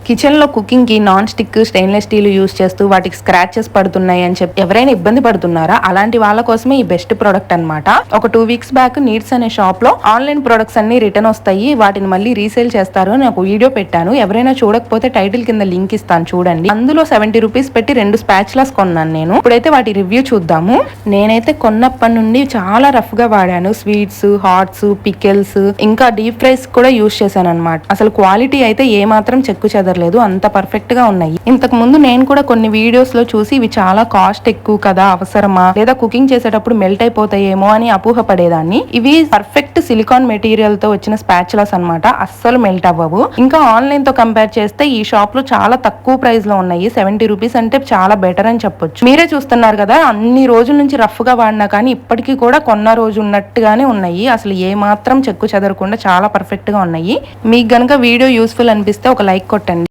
Kitchen లో cooking కి non stick stainless steel use చేస్తూ వాటికి స్క్రాచెస్ పడుతున్నాయి అని చెప్పి ఎవరైనా ఇబ్బంది పడుతున్నారా, అలాంటి వాళ్ళ కోసమే ఈ బెస్ట్ ప్రొడక్ట్ అన్నమాట. ఒక 2 వీక్స్ బ్యాక్ నీడ్స్ అనే షాప్ లో ఆన్లైన్ ప్రొడక్ట్స్ అన్ని రిటర్న్ వస్తాయి, వాటిని మళ్ళీ రీసేల్ చేస్తారు అని ఒక వీడియో పెట్టాను. ఎవరైనా చూడకపోతే టైటిల్ కింద లింక్ ఇస్తాను చూడండి. అందులో 70 రూపీస్ పెట్టి 2 స్పాచులాస్ కొన్నాను నేను. ఇప్పుడైతే వాటి రివ్యూ చూద్దాము. నేనైతే కొన్నప్పటి నుండి చాలా రఫ్ గా వాడాను. స్వీట్స్, హాట్స్, పికిల్స్ ఇంకా డీప్ ఫ్రైస్ కూడా యూస్ చేశాను అనమాట. అసలు క్వాలిటీ అయితే ఏ మాత్రం చెక్కు చెదరలేదు, అంత పర్ఫెక్ట్ గా ఉన్నాయి. ఇంతకు ముందు నేను కూడా కొన్ని వీడియోస్ లో చూసి ఇవి చాలా కాస్ట్ ఎక్కువ కదా, అవసరమా, లేదా కుకింగ్ చేసేటప్పుడు మెల్ట్ అయిపోతాయేమో అని అపోహ పడేదాన్ని. ఇవి పర్ఫెక్ట్ సిలికాన్ మెటీరియల్ తో వచ్చిన స్పాచులాస్ అన్నమాట. అస్సలు మెల్ట్ అవ్వవు. ఇంకా ఆన్లైన్ తో కంపేర్ చేస్తే ఈ షాప్ లో చాలా తక్కువ ప్రైస్ లో ఉన్నాయి. 70 రూపీస్ అంటే చాలా బెటర్ అని చెప్పొచ్చు. మీరే చూస్తున్నారు కదా, అన్ని రోజుల నుంచి రఫ్ గా వాడినా కానీ ఇప్పటికీ కూడా కొన్న రోజు ఉన్నట్టుగానే ఉన్నాయి. అసలు ఏ మాత్రం చెక్కు చెదరకుండా చాలా పర్ఫెక్ట్ గా ఉన్నాయి. మీకు గనుక వీడియో యూస్ఫుల్ అనిపిస్తే ఒక లైక్ కొట్టండి.